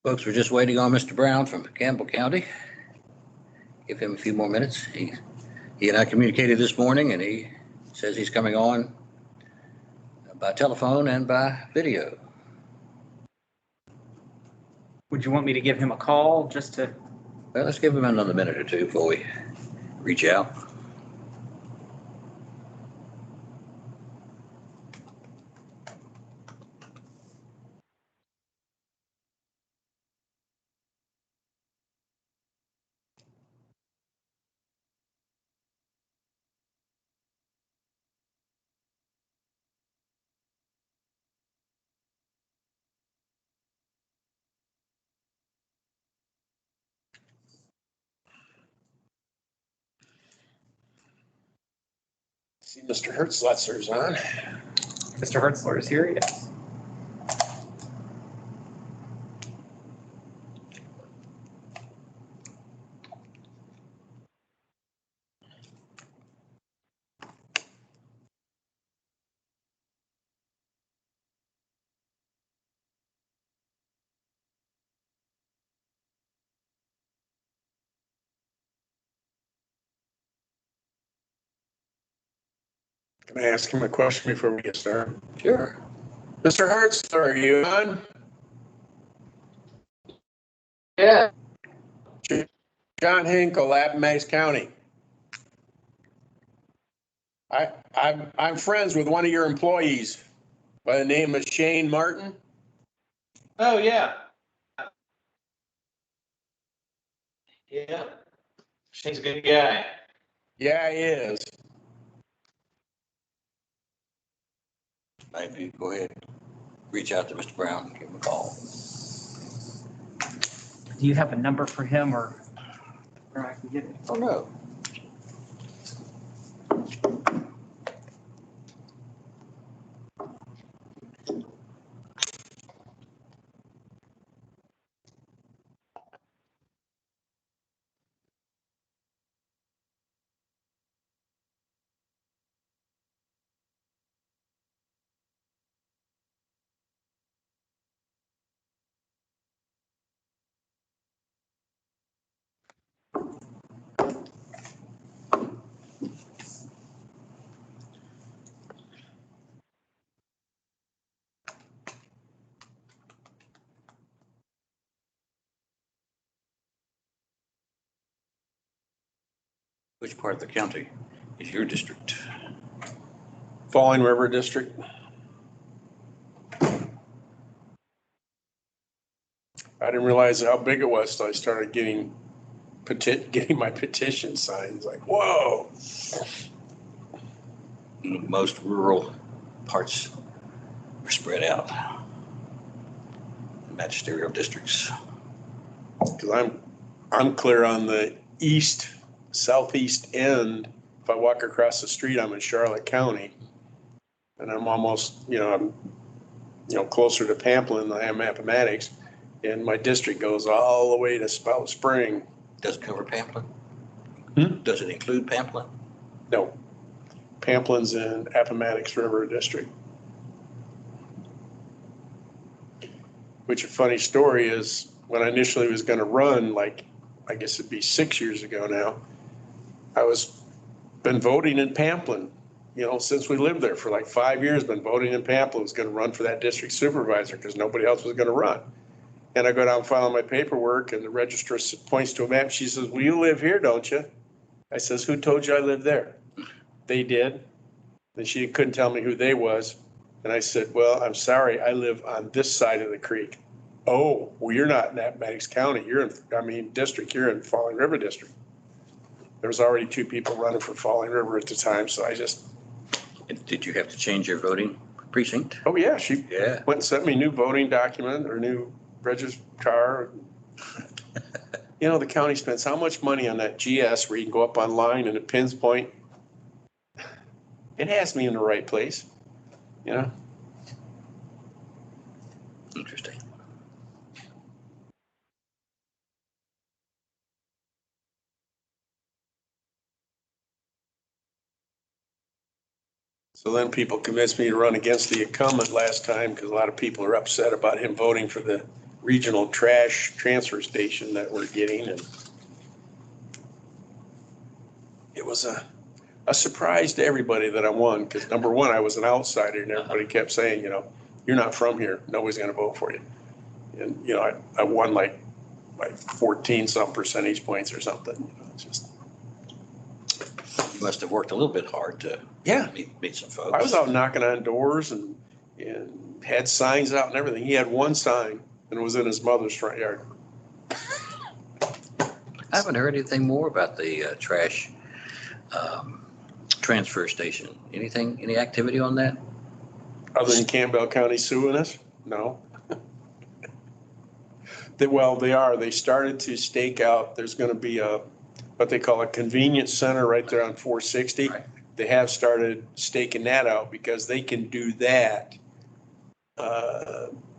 Folks, we're just waiting on Mr. Brown from Campbell County. Give him a few more minutes. He and I communicated this morning, and he says he's coming on by telephone and by video. Would you want me to give him a call just to? Well, let's give him another minute or two before we reach out. See, Mr. Hertzletzer's on. Mr. Hertzler is here, yes. Can I ask him a question before we get started? Sure. Mr. Hertzler, are you on? Yeah. John Hinkle, Appomattox County. I'm friends with one of your employees by the name of Shane Martin. Oh, yeah. Yeah. Shane's a good guy. Yeah, he is. Maybe go ahead, reach out to Mr. Brown and give him a call. Do you have a number for him or I can get it? Oh, no. Which part of the county is your district? Falling River District. I didn't realize how big it was until I started getting my petition signed. Like, whoa. Most rural parts are spread out. Magisterial districts. Because I'm clear on the southeast end. If I walk across the street, I'm in Charlotte County. And I'm almost, I'm closer to Pamplin than I am Appomattox. And my district goes all the way to Spout Spring. Does it cover Pamplin? Hmm? Does it include Pamplin? No. Pamplin's in Appomattox River District. Which a funny story is when I initially was going to run, like, I guess it'd be 6 years ago now, been voting in Pamplin, since we lived there for like 5 years, been voting in Pamplin, was going to run for that district supervisor because nobody else was going to run. And I go down and file my paperwork and the registrar points to a map. She says, well, you live here, don't you? I says, who told you I live there? They did. And she couldn't tell me who they was. And I said, well, I'm sorry, I live on this side of the creek. Oh, well, you're not in Appomattox County. District, you're in Falling River District. There was already 2 people running for Falling River at the time, so I just. Did you have to change your voting precinct? Oh, yeah, she Yeah. went and sent me a new voting document or new registrar. The county spends how much money on that GS where you can go up online and it pins point. It has me in the right place, Interesting. So then people convinced me to run against the incumbent last time because a lot of people are upset about him voting for the regional trash transfer station that we're getting, and it was a surprise to everybody that I won, because number one, I was an outsider, and everybody kept saying, you know, you're not from here, nobody's gonna vote for you. And, you know, I won like 14 some percentage points or something, you know, it's just. You must have worked a little bit hard to Yeah. meet some folks. I was out knocking on doors and had signs out and everything. He had one sign, and it was in his mother's front yard. I haven't heard anything more about the trash transfer station. Anything, any activity on that? Other than Campbell County suing us? No. They started to stake out, there's gonna be what they call a convenience center right there on 460. Right. They have started staking that out because they can do that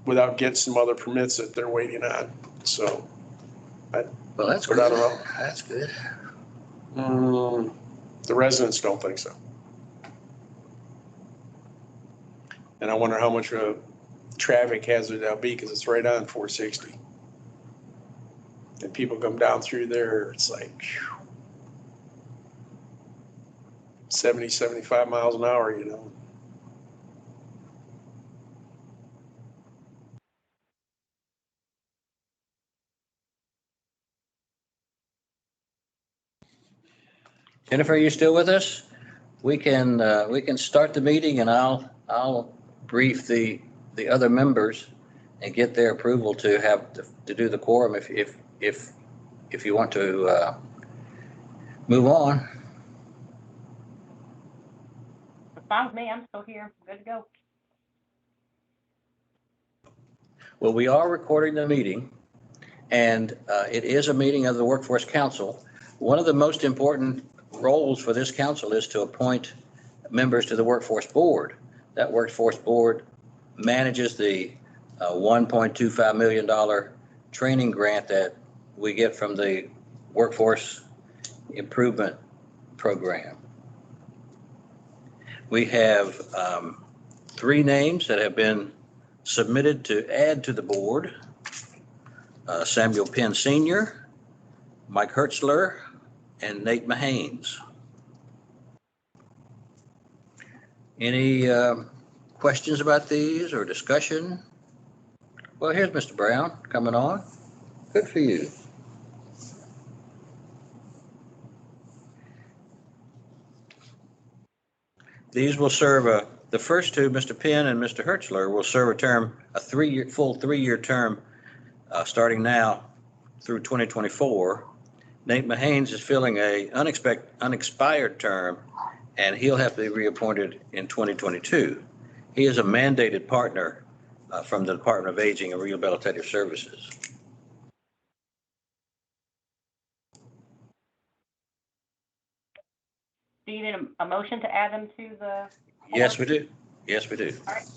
without getting some other permits that they're waiting on. So. Well, that's But good. I don't know. That's good. The residents don't think so. And I wonder how much of a traffic hazard that'll be, because it's right on 460. And people come down through there, it's like 70, 75 miles an hour, you know. Jennifer, are you still with us? We can start the meeting, and I'll brief the other members and get their approval to do the quorum if you want to move on. It's fine with me. I'm still here. Good to go. Well, we are recording the meeting, and it is a meeting of the Workforce Council. One of the most important roles for this council is to appoint members to the Workforce Board. That Workforce Board manages the $1.25 million training grant that we get from the Workforce Improvement Program. We have 3 names that have been submitted to add to the board. Samuel Penn Sr., Mike Hertzler, and Nate Mahanes. Any questions about these or discussion? Well, here's Mr. Brown coming on. Good for you. These will serve the first 2, Mr. Penn and Mr. Hertzler, will serve a term, full 3-year term, starting now through 2024. Nate Mahanes is filling a unexpired term, and he'll have to be reappointed in 2022. He is a mandated partner from the Department of Aging and Rehabilitative Services. Do you need a motion to add them to the? Yes, we do. Yes, we do. All right.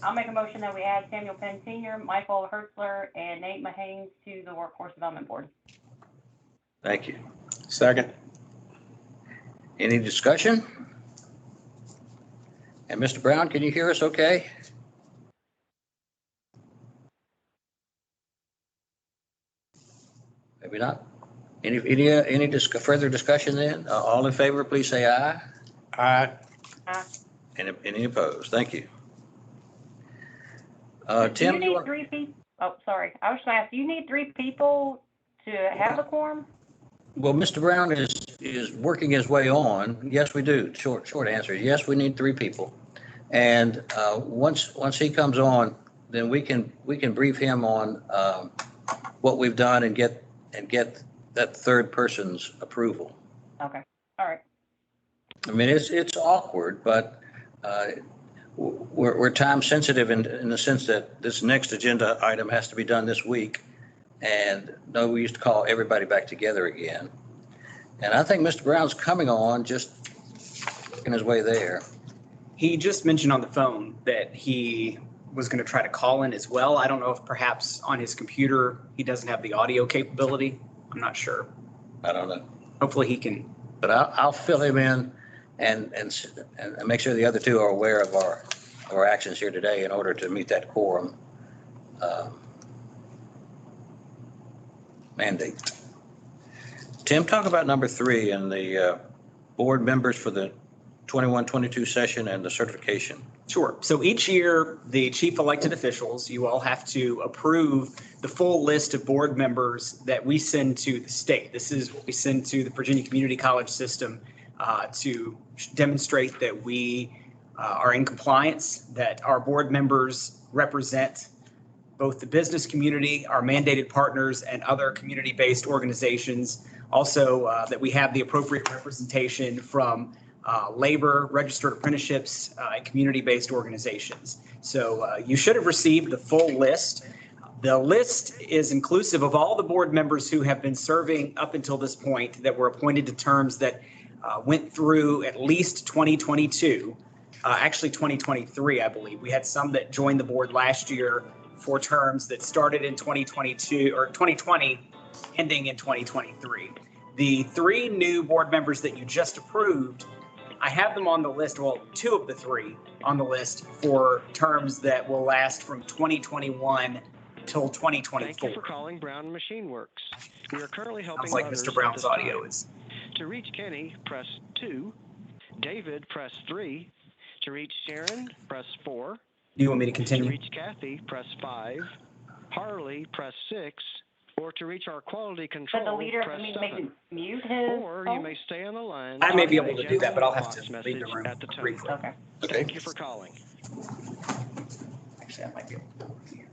I'll make a motion that we add Samuel Penn Sr., Michael Hertzler, and Nate Mahanes to the Workforce Development Board. Thank you. Second. Any discussion? And Mr. Brown, can you hear us okay? Maybe not. Any further discussion then? All in favor, please say aye. Aye. Any opposed? Thank you. Do Tim, you need 3 people? Oh, sorry. I was just going to ask, do you need 3 people to have a quorum? well, Mr. Brown is working his way on. Yes, we do. Short answer. Yes, we need 3 people. And once he comes on, then we can brief him on what we've done and get that third person's approval. Okay. All right. I mean, it's awkward, but we're time sensitive in the sense that this next agenda item has to be done this week. And no, we used to call everybody back together again. And I think Mr. Brown's coming on, just working his way there. He just mentioned on the phone that he was going to try to call in as well. I don't know if perhaps on his computer he doesn't have the audio capability. I'm not sure. I don't know. Hopefully he can. But I'll fill him in and make sure the other 2 are aware of our actions here today in order to meet that quorum mandate. Tim, talk about number 3 and the board members for the 21-22 session and the certification. Sure. So each year, the chief elected officials, you all have to approve the full list of board members that we send to the state. This is what we send to the Virginia Community College system to demonstrate that we are in compliance, that our board members represent both the business community, our mandated partners, and other community-based organizations. Also, that we have the appropriate representation from labor, registered apprenticeships, and community-based organizations. So you should have received the full list. The list is inclusive of all the board members who have been serving up until this point that were appointed to terms that went through at least 2022, actually 2023, I believe. We had some that joined the board last year for terms that started in 2022 or 2020, ending in 2023. The 3 new board members that you just approved, I have them on the list, well, 2 of the 3 on the list for terms that will last from 2021 till 2024. Thank you for calling Brown Machine Works. We are currently helping Sounds like others Mr. Brown's at this audio time. is. To reach Kenny, press 2. David, press 3. To reach Sharon, press 4. Do you want me to To continue? reach Kathy, press 5. Harley, press 6. Or to reach our quality So control, the leader of press the meeting 7. make mute his Or you phone? may stay on the line. I may be and able to leave do that, but I'll a have box to leave message the room at the tone. briefly. Okay. Thank you for calling. Actually, I might be able to do it here.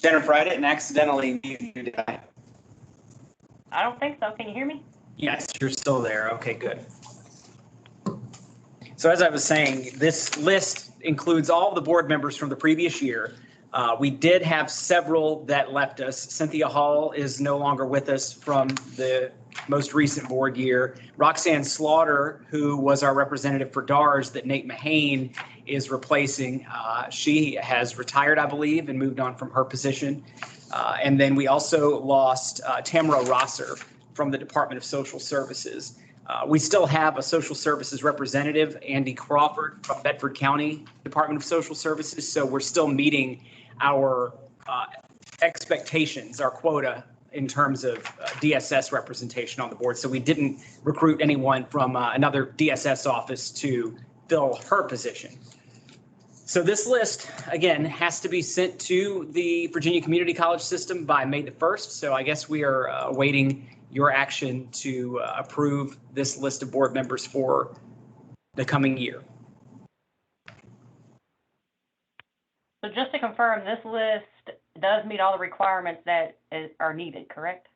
Jennifer, I didn't accidentally mute you, did I? I don't think so. Can you hear me? Yes, you're still there. Okay, good. So as I was saying, this list includes all the board members from the previous year. We did have several that left us. Cynthia Hall is no longer with us from the most recent board year. Roxanne Slaughter, who was our representative for DARS that Nate Mahane is replacing, she has retired, I believe, and moved on from her position. And then we also lost Tamara Rosser from the Department of Social Services. We still have a social services representative, Andy Crawford from Bedford County Department of Social Services. So we're still meeting our expectations, our quota in terms of DSS representation on the board. So we didn't recruit anyone from another DSS office to fill her position. So this list, again, has to be sent to the Virginia Community College system by May the 1st. So I guess we are awaiting your action to approve this list of board members for the coming year. So just to confirm, this list does meet all the requirements that are needed, correct?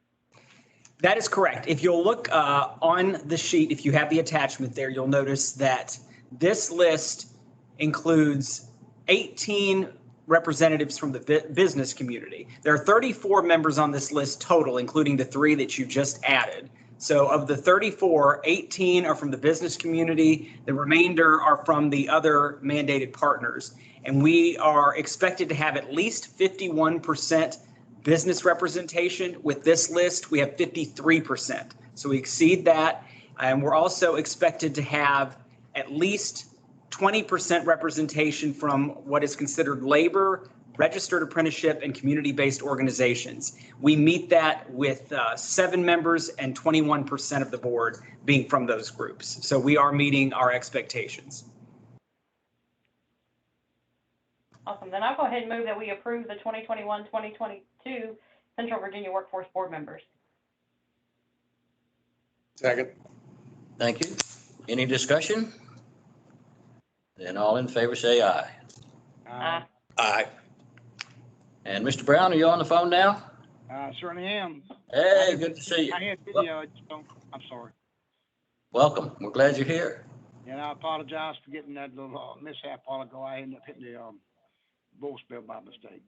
That is correct. If you'll look on the sheet, if you have the attachment there, you'll notice that this list includes 18 representatives from the business community. There are 34 members on this list total, including the 3 that you just added. So of the 34, 18 are from the business community. The remainder are from the other mandated partners. And we are expected to have at least 51% business representation. With this list, we have 53%. So we exceed that. And we're also expected to have at least 20% representation from what is considered labor, registered apprenticeship, and community-based organizations. We meet that with 7 members and 21% of the board being from those groups. So we are meeting our expectations. Awesome. Then I'll go ahead and move that we approve the 2021-2022 Central Virginia Workforce Board members. Second. Thank you. Any discussion? Then all in favor say aye. Aye. And Mr. Brown, are you on the phone now? I certainly am. Hey, good to see you. I had video, so I'm sorry. Welcome. We're glad you're here. And I apologize for getting that little mishap while ago. I ended up hitting the voicemail by mistake.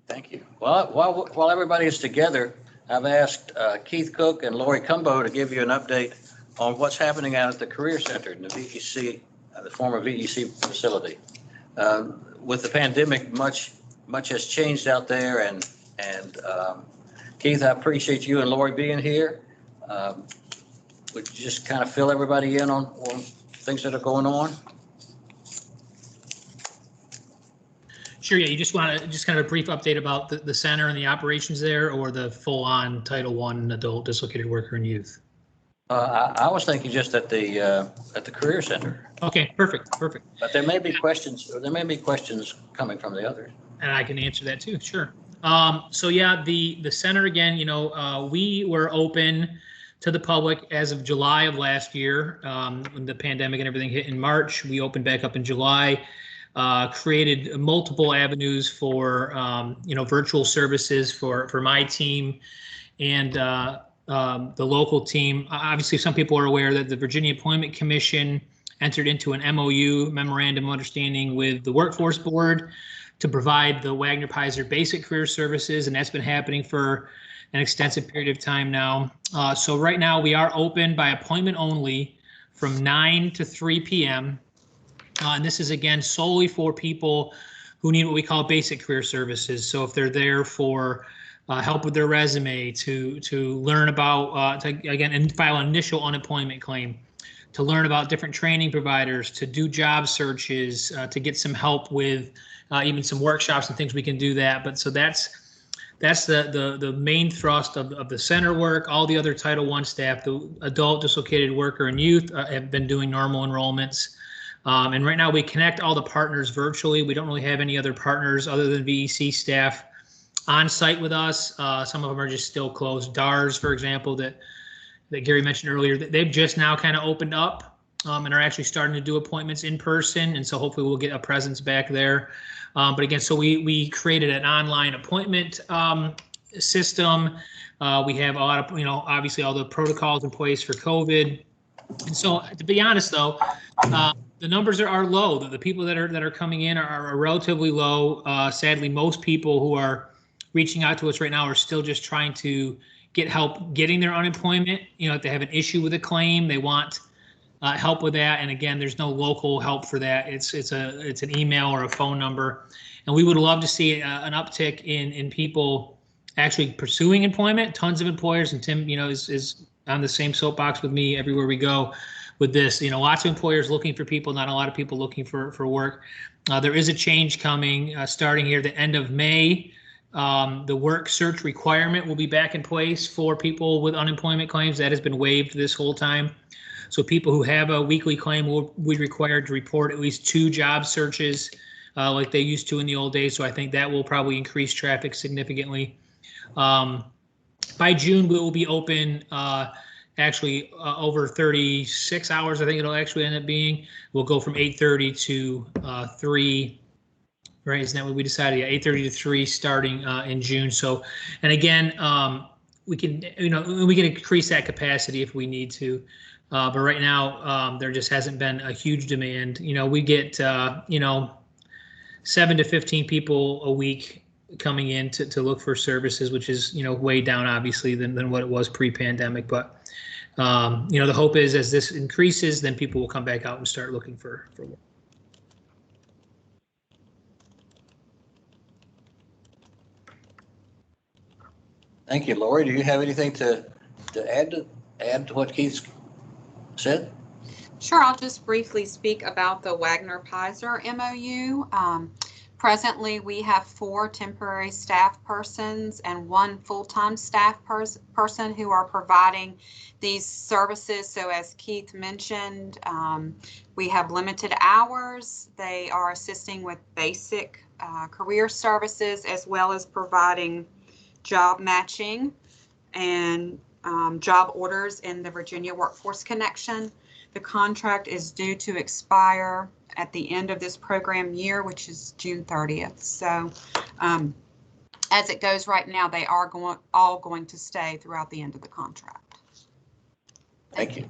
Thank you. Well, while everybody is together, I've asked Keith Cook and Lori Cumbo to give you an update on what's happening out at the Career Center in the VEC, the former VEC facility. With the pandemic, much has changed out there, and Keith, I appreciate you and Lori being here. Would you just kind of fill everybody in on things that are going on? Sure, yeah, you just want to, just kind of a brief update about the center and the operations there, or the full-on Title I adult dislocated worker and youth? I was thinking just at the Career Center, Okay, perfect, but there may be questions coming from the others. and I can answer that too, sure. So yeah, the center again, we were open to the public as of July of last year. When the pandemic and everything hit in March, we opened back up in July. Created multiple avenues for virtual services for my team and the local team. Obviously, some people are aware that the Virginia Employment Commission entered into an MOU, Memorandum of Understanding, with the Workforce Board to provide the Wagner-Pizer basic career services, and that's been happening for an extensive period of time now. So right now we are open by appointment only from 9 to 3 p.m. And this is again solely for people who need what we call basic career services. So if they're there for help with their resume, to learn about, and file an initial unemployment claim, to learn about different training providers, to do job searches, to get some help with even some workshops and things, we can do that. But so that's the main thrust of the center work. All the other Title I staff, the adult dislocated worker and youth, have been doing normal enrollments. And right now we connect all the partners virtually. We don't really have any other partners other than VEC staff on site with us. Some of them are just still closed. DARS, for example, that Gary mentioned earlier, they've just now kind of opened up and are actually starting to do appointments in person. And so hopefully we'll get a presence back there. But again, so we created an online appointment system. We have a lot of, obviously all the protocols in place for COVID. And so to be honest though, the numbers are low. The people that are coming in are relatively low. Sadly, most people who are reaching out to us right now are still just trying to get help getting their unemployment. If they have an issue with a claim, they want help with that. And again, there's no local help for that. It's an email or a phone number. And we would love to see an uptick in people actually pursuing employment. Tons of employers, and Tim, is on the same soapbox with me everywhere we go with this. Lots of employers looking for people, not a lot of people looking for work. There is a change coming starting here the end of May. The work search requirement will be back in place for people with unemployment claims. That has been waived this whole time. So people who have a weekly claim will be required to report at least 2 job searches like they used to in the old days. So I think that will probably increase traffic significantly. By June, we will be open actually over 36 hours. I think it'll actually end up being. We'll go from 8:30 to 3. Right, isn't that what we decided? Yeah, 8:30 to 3 starting in June. So, and again, we can increase that capacity if we need to. But right now, there just hasn't been a huge demand. We get 7 to 15 people a week coming in to look for services, which is way down obviously than what it was pre-pandemic. But the hope is as this increases, then people will come back out and start looking for work. Thank you, Lori. Do you have anything to add to what Keith said? Sure, I'll just briefly speak about the Wagner-Pizer MOU. Presently, we have 4 temporary staff persons and 1 full-time staff person who are providing these services. So as Keith mentioned, we have limited hours. They are assisting with basic career services as well as providing job matching and job orders in the Virginia Workforce Connection. The contract is due to expire at the end of this program year, which is June 30th. So as it goes right now, they are all going to stay throughout the end of the contract. Thank you.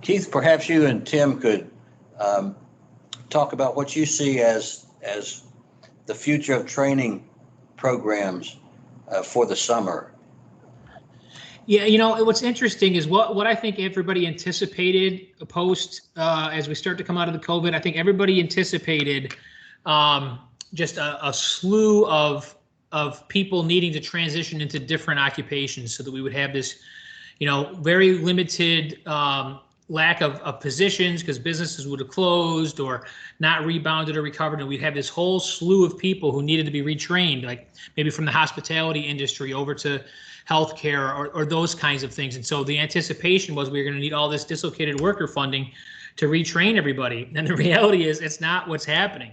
Keith, perhaps you and Tim could talk about what you see as the future of training programs for the summer. Yeah, what's interesting is what I think everybody anticipated post as we start to come out of the COVID. I think everybody anticipated just a slew of people needing to transition into different occupations, so that we would have this, very limited lack of positions because businesses would have closed or not rebounded or recovered. And we'd have this whole slew of people who needed to be retrained, like maybe from the hospitality industry over to healthcare or those kinds of things. And so the anticipation was we were going to need all this dislocated worker funding to retrain everybody. And the reality is it's not what's happening.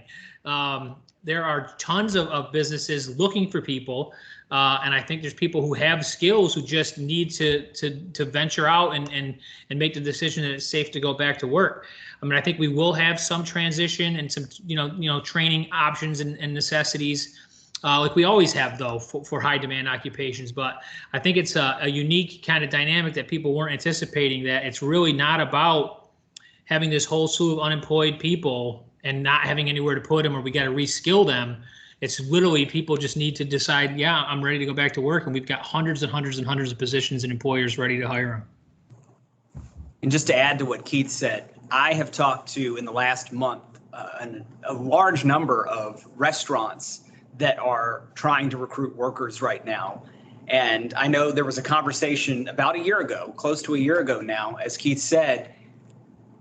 There are tons of businesses looking for people. And I think there's people who have skills who just need to venture out and make the decision that it's safe to go back to work. I mean, I think we will have some transition and some, training options and necessities, like we always have though for high demand occupations. But I think it's a unique kind of dynamic that people weren't anticipating, that it's really not about having this whole slew of unemployed people and not having anywhere to put them, or we got to reskill them. It's literally people just need to decide, yeah, I'm ready to go back to work. And we've got hundreds and hundreds and hundreds of positions and employers ready to hire them. And just to add to what Keith said, I have talked to in the last month a large number of restaurants that are trying to recruit workers right now. And I know there was a conversation about a year ago, close to a year ago now, as Keith said,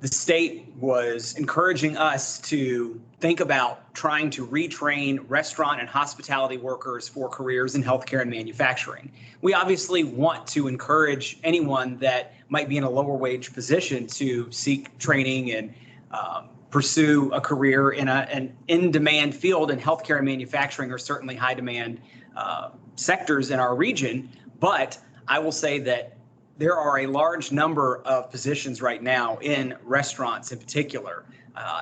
the state was encouraging us to think about trying to retrain restaurant and hospitality workers for careers in healthcare and manufacturing. We obviously want to encourage anyone that might be in a lower wage position to seek training and pursue a career in an in-demand field, and healthcare and manufacturing are certainly high demand sectors in our region. But I will say that there are a large number of positions right now in restaurants in particular.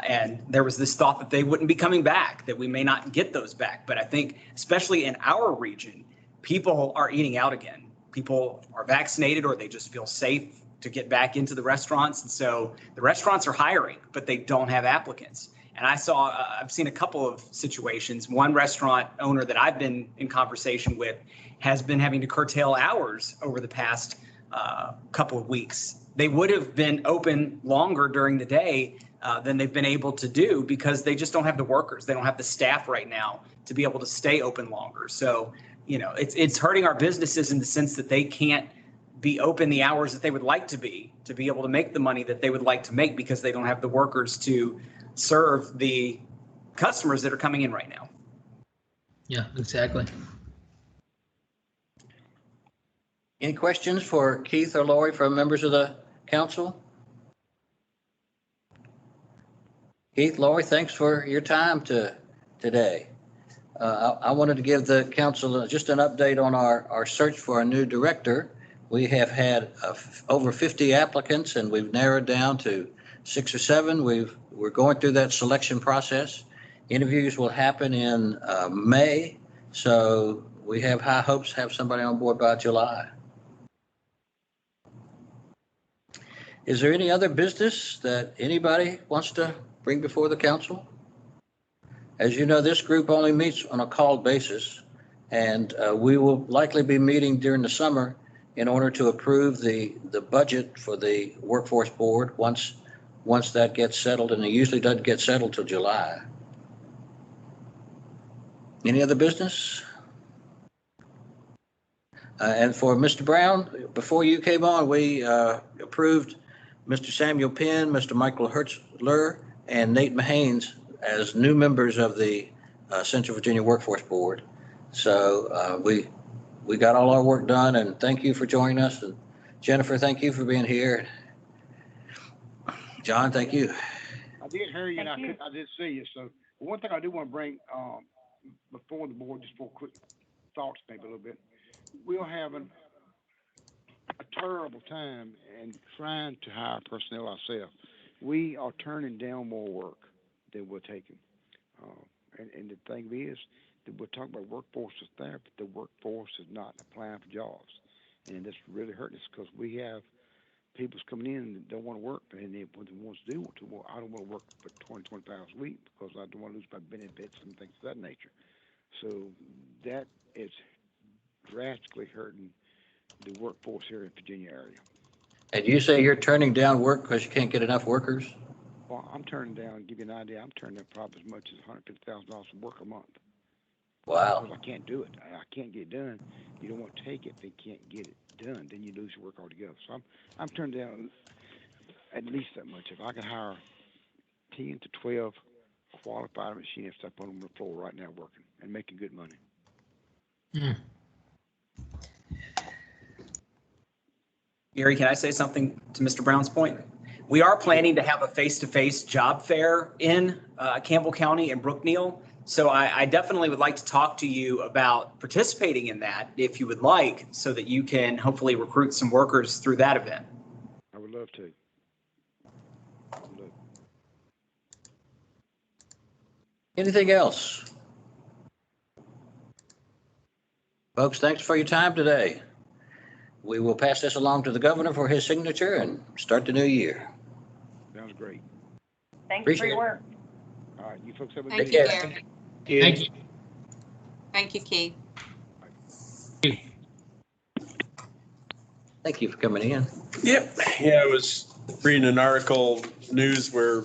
And there was this thought that they wouldn't be coming back, that we may not get those back. But I think, especially in our region, people are eating out again. People are vaccinated, or they just feel safe to get back into the restaurants. And so the restaurants are hiring, but they don't have applicants. And I've seen a couple of situations. One restaurant owner that I've been in conversation with has been having to curtail hours over the past couple of weeks. They would have been open longer during the day than they've been able to do, because they just don't have the workers. They don't have the staff right now to be able to stay open longer. So, it's hurting our businesses in the sense that they can't be open the hours that they would like to be able to make the money that they would like to make, because they don't have the workers to serve the customers that are coming in right now. Yeah, exactly. Any questions for Keith or Lori from members of the council? Keith, Lori, thanks for your time today. I wanted to give the council just an update on our search for a new director. We have had over 50 applicants, and we've narrowed down to 6 or 7. We're going through that selection process. Interviews will happen in May, so we have high hopes to have somebody on board by July. Is there any other business that anybody wants to bring before the council? As you know, this group only meets on a called basis, and we will likely be meeting during the summer in order to approve the budget for the workforce board once that gets settled, and it usually doesn't get settled till July. Any other business? And for Mr. Brown, before you came on, we approved Mr. Samuel Penn, Mr. Michael Hertzler, and Nate Mahanes as new members of the Central Virginia Workforce Board. So we got all our work done, and thank you for joining us. And Jennifer, thank you for being here. John, thank you. I did hear you, and I did see you. So one thing I do want to bring before the board, just for quick thoughts, maybe a little bit. We're having a terrible time in trying to hire personnel ourselves. We are turning down more work than we're taking. And the thing is that we're talking about workforce is there, but the workforce is not applying for jobs. And that's really hurting us, because we have people's coming in that don't want to work, and they want to do well, I don't want to work for 20, 25 hours a week because I don't want to lose my benefits and things of that nature. So that is drastically hurting the workforce here in the Virginia area. And you say you're turning down work because you can't get enough workers? Well, I'm turning down, give you an idea, I'm turning down probably as much as $150,000 of work a month. Wow. Because I can't do it. I can't get it done. You don't want to take it if they can't get it done. Then you lose your work altogether. So I'm turning down at least that much. If I could hire 10 to 12 qualified machinists up on the floor right now working and making good money. Gary, can I say something to Mr. Brown's point? We are planning to have a face-to-face job fair in Campbell County and Brookneal. So I definitely would like to talk to you about participating in that if you would like, so that you can hopefully recruit some workers through that event. I would love to. I would love. Anything else? Folks, thanks for your time today. We will pass this along to the governor for his signature and start the new year. Sounds great. Thank you for your work. All right, you folks have a Thank good you, care. Gary. Thank you. Thank you, Keith. Thank you for coming in. Yep. Yeah, I was reading an article, news where